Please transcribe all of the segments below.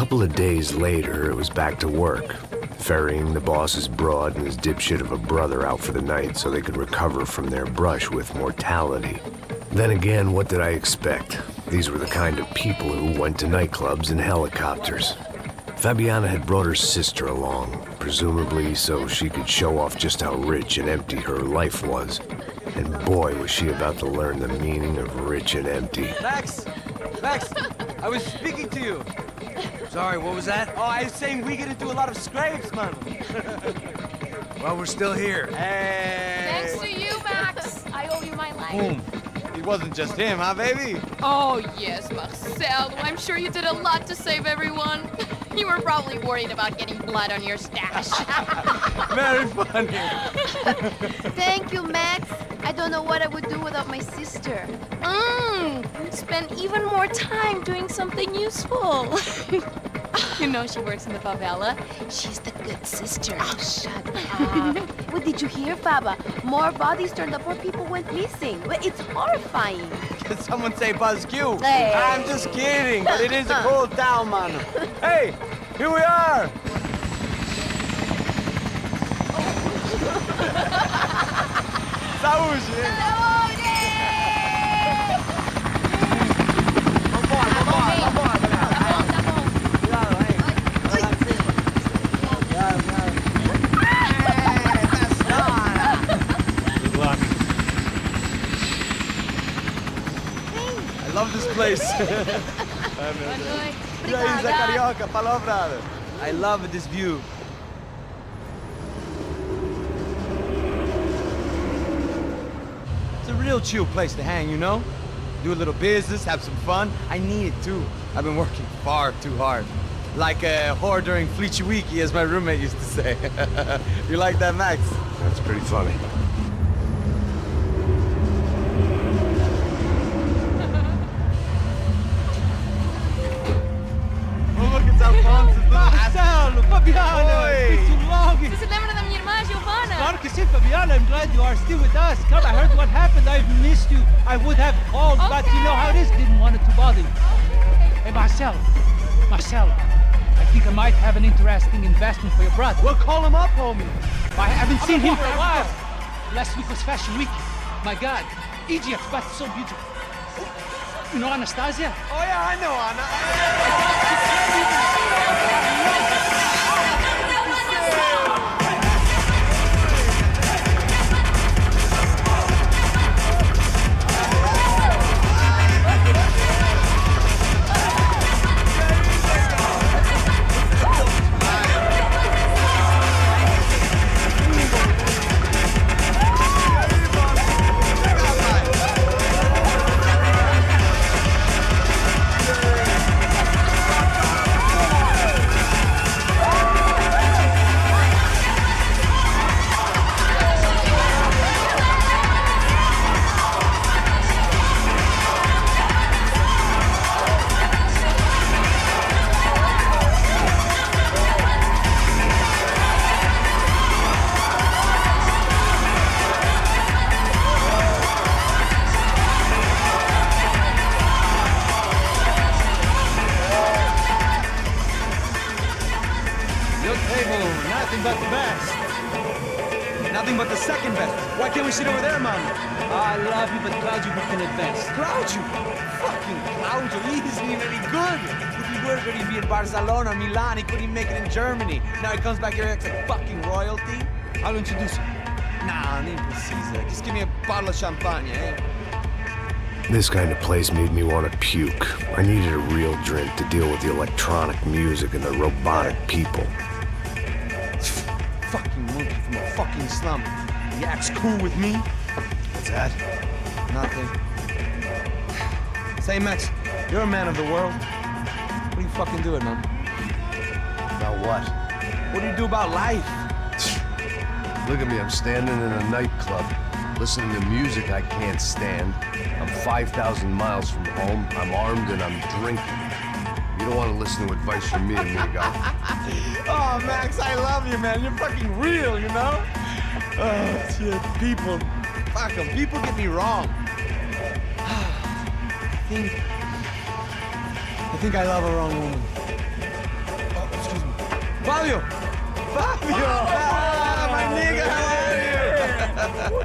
couple of days later, it was back to work, ferrying the boss's broad and his dipshit of a brother out for the night so they could recover from their brush with mortality. Then again, what did I expect? These were the kind of people who went to nightclubs in helicopters. Fabiana had brought her sister along, presumably so she could show off just how rich and empty her life was. And boy, was she about to learn the meaning of rich and empty. Max! Max! I was speaking to you. Sorry, what was that? Oh, I was saying we get into a lot of scrapes, man. Well, we're still here. Hey! Thanks to you, Max. I owe you my life. Boom. It wasn't just him, huh, baby? Oh, yes, Marcel. I'm sure you did a lot to save everyone. You were probably worried about getting blood on your stash. Very funny. Thank you, Max. I don't know what I would do without my sister. Spend even more time doing something useful. You know she works in the favela. She's the good sister. Oh, shut up. What did you hear, Faba? More bodies turned up where people went missing. It's horrifying. Did someone say Buzz Q? Hey. I'm just kidding, but it is a cool town, man. Hey, here we are. Saúde. I love this place. Carioca, palavra. I love this view. It's a real chill place to hang, you know? Do a little business, have some fun. I need it too. I've been working far too hard. Like a whore during Fleechy Weeky, as my roommate used to say. You like that, Max? That's pretty funny. Marcelo, Fabiano, it's been too long. Você se lembra da minha irmã, Giovanna? Claro que sim, Fabiano. I'm glad you are still with us. Come, I heard what happened. I've missed you. I would have called, but you know how it is. Didn't want it to bother you. Hey, Marcelo, I think I might have an interesting investment for your brother. Well, call him up, homie. I haven't seen him for a while. Last week was Fashion Week. My God, Egypt, but so beautiful. You know Anastasia? Oh yeah, I know Anna. Nothing but the best. Nothing but the second best. Why can't we sit over there, man? I love you, but Claudio booked in advance. Claudio? Fucking Claudio, he isn't even any good. If he were good, he'd be in Barcelona, Milan, he couldn't make it in Germany. Now he comes back here and acts like fucking royalty. I'll introduce you. Nah, nem precisa. Just give me a bottle of champagne, eh? This kind of place made me want to puke. I needed a real drink to deal with the electronic music and the robotic people. Fucking monkey from a fucking slum. He acts cool with me. What's that? Nothing. Say, Max, you're a man of the world. What are you fucking doing, man? About what? What do you do about life? Look at me, I'm standing in a nightclub, listening to music I can't stand. I'm 5,000 miles from home, I'm armed and I'm drinking. You don't want to listen to advice from me, amigo. Oh, Max, I love you, man. You're fucking real, you know? Oh, shit. People. Fuck them. People get me wrong. I think I love a wrong woman. Fabio! Fabio! Ah, my nigga, how are you?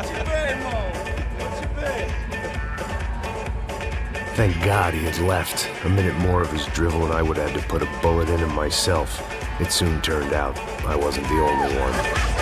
Thank God he had left. A minute more of his drivel and I would have had to put a bullet in him myself. It soon turned out I wasn't the only one.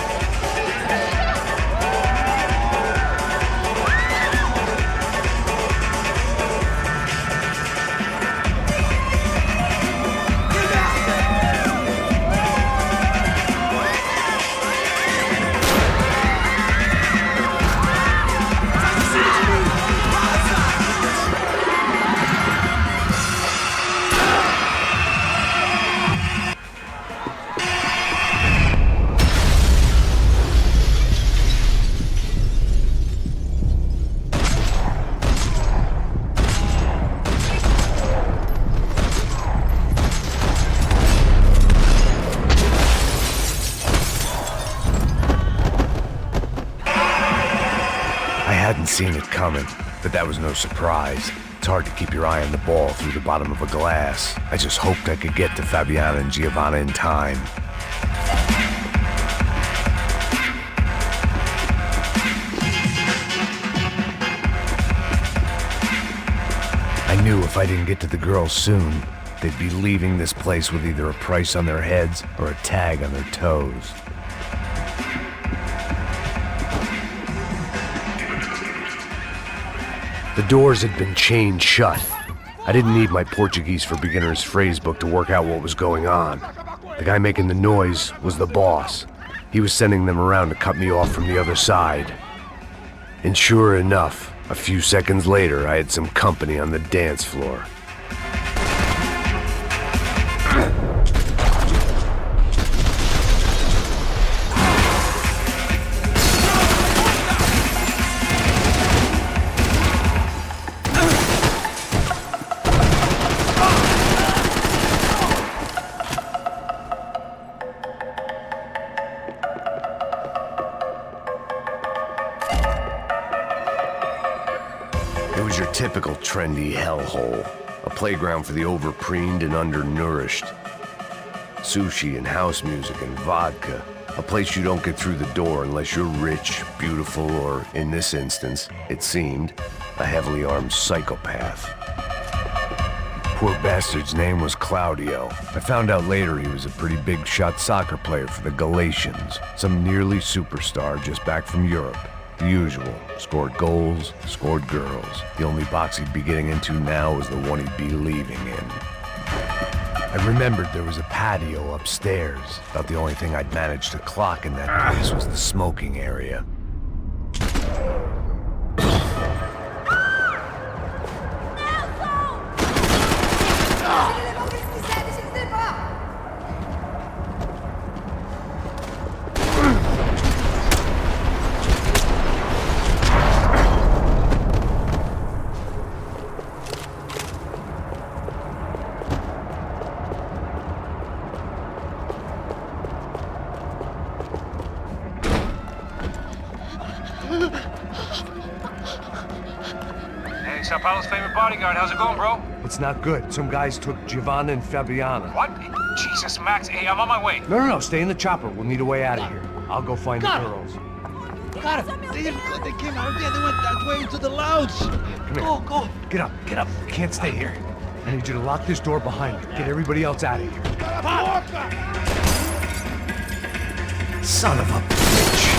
Seen it coming, but that was no surprise. It's hard to keep your eye on the ball through the bottom of a glass. I just hoped I could get to Fabiana and Giovanna in time. I knew if I didn't get to the girls soon, they'd be leaving this place with either a price on their heads or a tag on their toes. The doors had been chained shut. I didn't need my Portuguese for Beginners phrase book to work out what was going on. The guy making the noise was the boss. He was sending them around to cut me off from the other side. And sure enough, a few seconds later, I had some company on the dance floor. Typical trendy hellhole, a playground for the overpreened and undernourished. Sushi and house music and vodka, a place you don't get through the door unless you're rich, beautiful, or, in this instance, it seemed, a heavily armed psychopath. Poor bastard's name was Claudio. I found out later he was a pretty big shot soccer player for the Galatians, some nearly superstar just back from Europe. The usual. Scored goals, scored girls. The only box he'd be getting into now was the one he'd be leaving in. I remembered there was a patio upstairs. About the only thing I'd managed to clock in that place was the smoking area. Sao Paula's favorite bodyguard. How's it going, bro? It's not good. Some guys took Giovanna and Fabiana. What? Jesus, Max. Hey, I'm on my way. No. Stay in the chopper. We'll need a way out of here. I'll go find the girls. Got him. They came out there. They went that way into the lounge. Come here. Go. Get up. You can't stay here. I need you to lock this door behind you. Get everybody else out of here. Son of a bitch.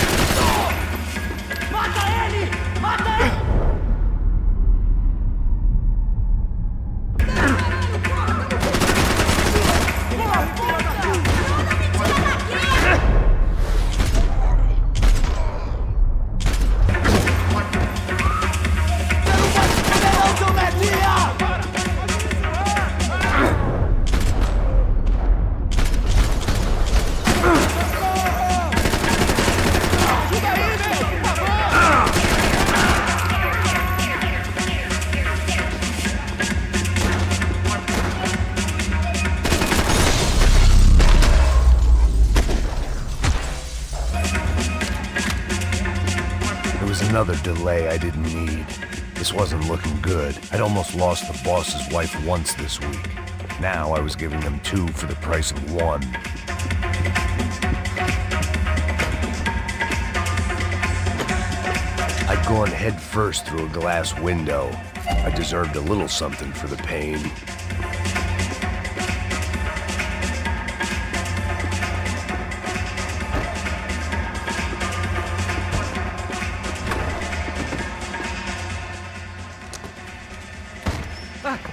Another delay I didn't need. This wasn't looking good. I'd almost lost the boss's wife once this week. Now I was giving them two for the price of one. gone head first through a glass window. I deserved a little something for the pain.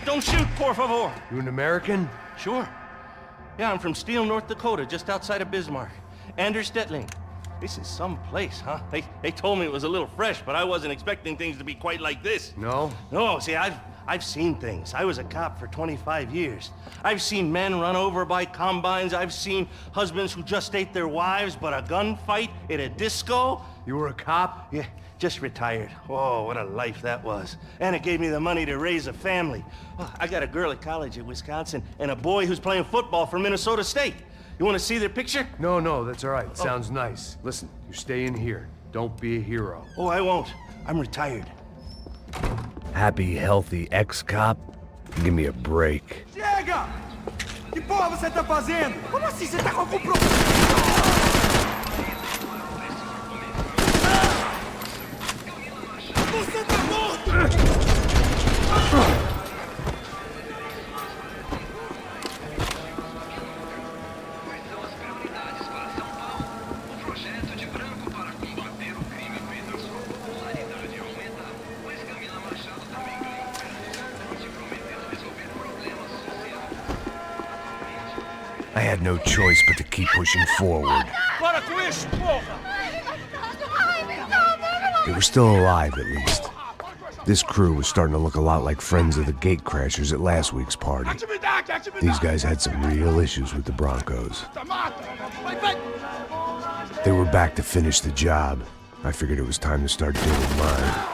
Don't shoot, por favor. You an American? Sure. Yeah, I'm from Steele, North Dakota, just outside of Bismarck. Anders Stetling. This is some place, huh? They told me it was a little fresh, but I wasn't expecting things to be quite like this. No? No, see, I've seen things. I was a cop for 25 years. I've seen men run over by combines. I've seen husbands who just ate their wives, but a gunfight at a disco. You were a cop? Yeah, just retired. Oh, what a life that was. And it gave me the money to raise a family. Oh, I got a girl at college at Wisconsin and a boy who's playing football for Minnesota State. You want to see their picture? No, that's all right. Sounds nice. Listen, you stay in here. Don't be a hero. Oh, I won't. I'm retired. Happy, healthy ex-cop? Give me a break. Chega! Que porra você tá fazendo? Como assim você tá com algum problema? Você tá morto! I had no choice but to keep pushing forward. Para com isso, porra! They were still alive, at least. This crew was starting to look a lot like friends of the gatecrashers at last week's party. These guys had some real issues with the Broncos. They were back to finish the job. I figured it was time to start doing mine.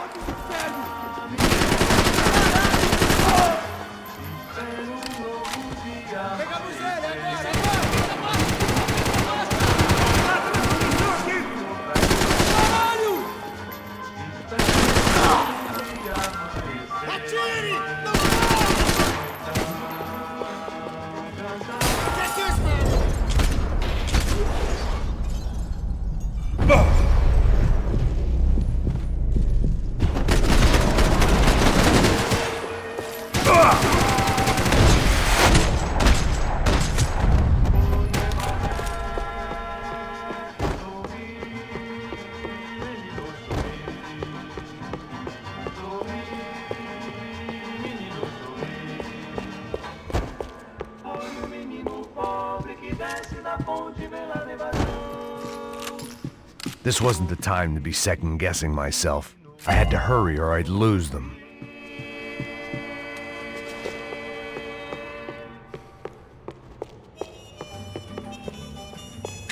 This wasn't the time to be second-guessing myself. I had to hurry or I'd lose them.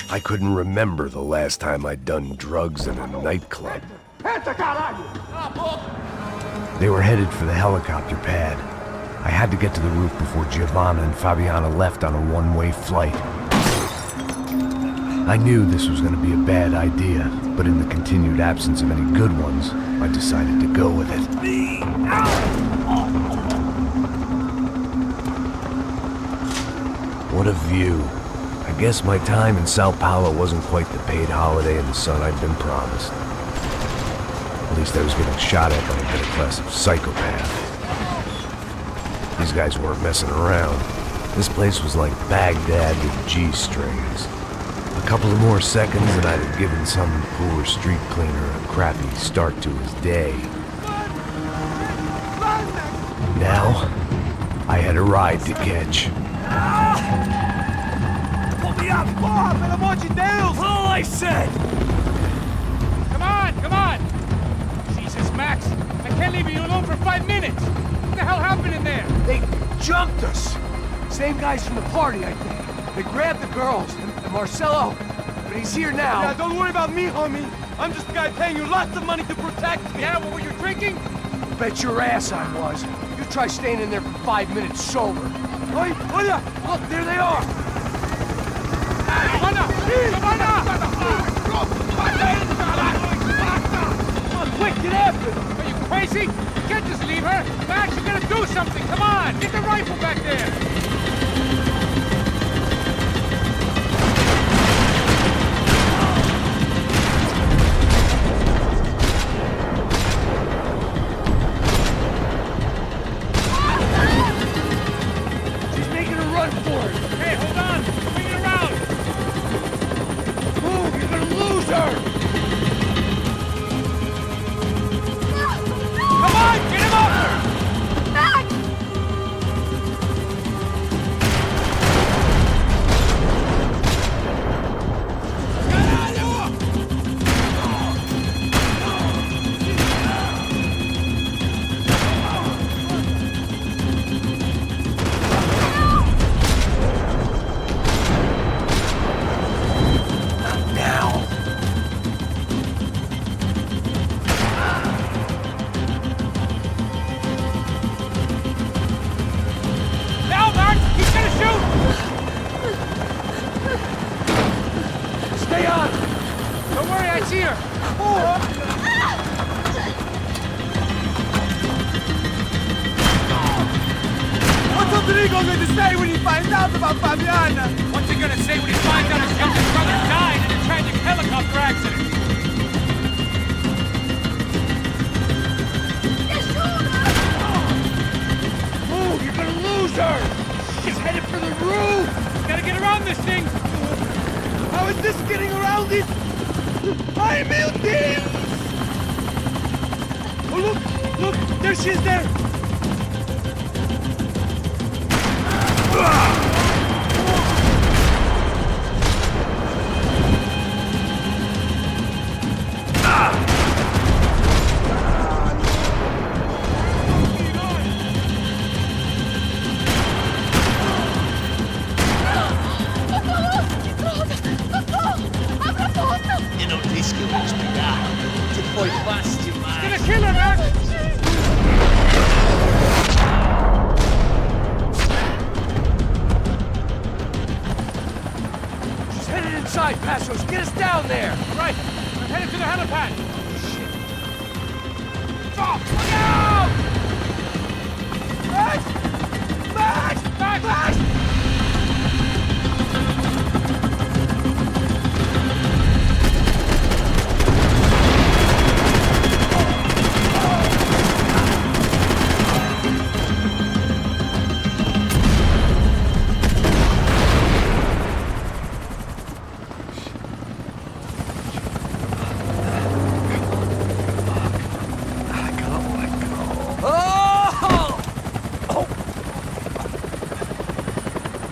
I couldn't remember the last time I'd done drugs in a nightclub. They were headed for the helicopter pad. I had to get to the roof before Giovanna and Fabiana left on a one-way flight. I knew this was going to be a bad idea, but in the continued absence of any good ones, I decided to go with it. What a view. I guess my time in Sao Paula wasn't quite the paid holiday in the sun I'd been promised. At least I was getting shot at by a middle-class psychopath. These guys weren't messing around. This place was like Baghdad with G-strings. A couple of more seconds and I'd have given some poor street cleaner a crappy start to his day. Now, I had a ride to catch. Pull me up, porra, pelo amor de Deus! All I said! Come on! Jesus, Max, I can't leave you alone for 5 minutes! What the hell happened in there? They jumped us! Same guys from the party, I think. They grabbed the girls, and Marcelo, but he's here now. Yeah, don't worry about me, homie. I'm just the guy paying you lots of money to protect me. Yeah, what were you drinking? Bet your ass I was. You try staying in there for 5 minutes sober. Oi, olha! Look, there they are! Giovanna! Come on, quick, get after them! Are you crazy? You can't just leave her! Max, you gotta do something! Come on! Get the rifle back there! What's Rodrigo going to say when he finds out about Fabiana? What's he gonna say when he finds out his youngest brother died in a tragic helicopter accident? Move, you're gonna lose her! She's headed for the roof! Gotta get around this thing! How is this getting around it? Ay, meu Deus! Oh, look, there she is there! Eu não disse que eu ia esperar. Tu foi fácil demais. Gonna kill her, Max! She's headed inside, Passos. Get us down there. Right, I'm headed to the helipad. Stop! Look out! Max! Max! Max! Max!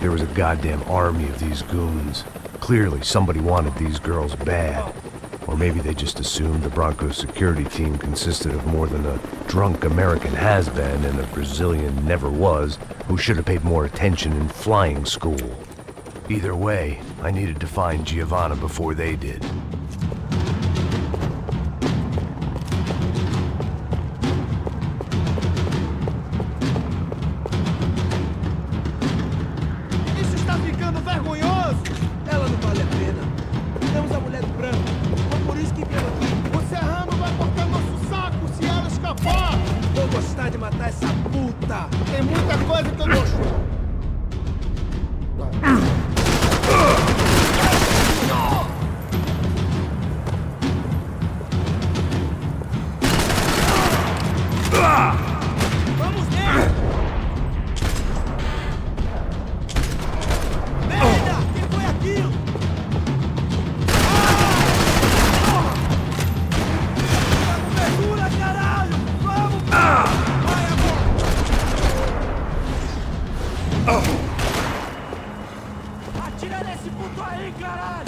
There was a goddamn army of these goons. Clearly, somebody wanted these girls bad. Or maybe they just assumed the Branco's security team consisted of more than a drunk American has-been and a Brazilian never-was who should have paid more attention in flying school. Either way, I needed to find Giovanna before they did. Isso está ficando vergonhoso! Ela não vale a pena. Temos a mulher do branco. Foi por isso que veio aqui. O Serrano vai cortar nosso saco se ela escapar! Vou gostar de matar essa puta! Tem muita coisa que eu gosto. Vamos nele! Merda! Quem foi aquilo? Segura, caralho! Vamos! Vai, amor! Atira nesse puto aí, caralho!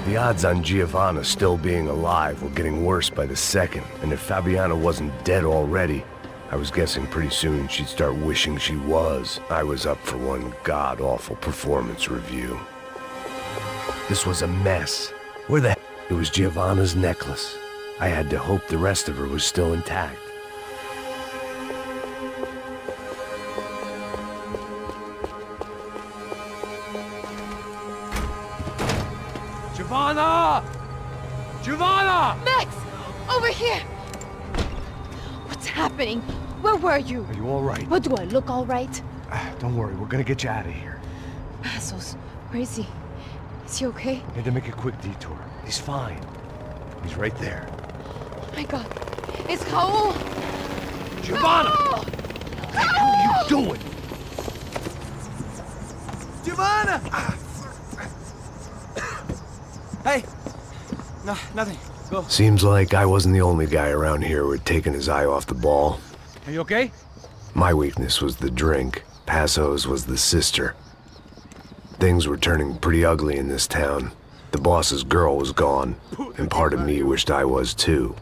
The odds on Giovanna still being alive were getting worse by the second, and if Fabiana wasn't dead already, I was guessing pretty soon she'd start wishing she was. I was up for one god-awful performance review. This was a mess. Where the It was Giovanna's necklace. I had to hope the rest of her was still intact. Giovanna! Giovanna! Max! Over here! What's happening? Where were you? Are you all right? What, do I look all right? Don't worry, we're gonna get you out of here. Passos, where is he? Is he okay? Had to make a quick detour. He's fine. He's right there. Oh my god. It's Raul! Giovanna! Raul! What the hell are you doing? Giovanna! Hey! No, nothing. Go. Seems like I wasn't the only guy around here who had taken his eye off the ball. Are you okay? My weakness was the drink. Passos was the sister. Things were turning pretty ugly in this town. The boss's girl was gone, and part of me wished I was too.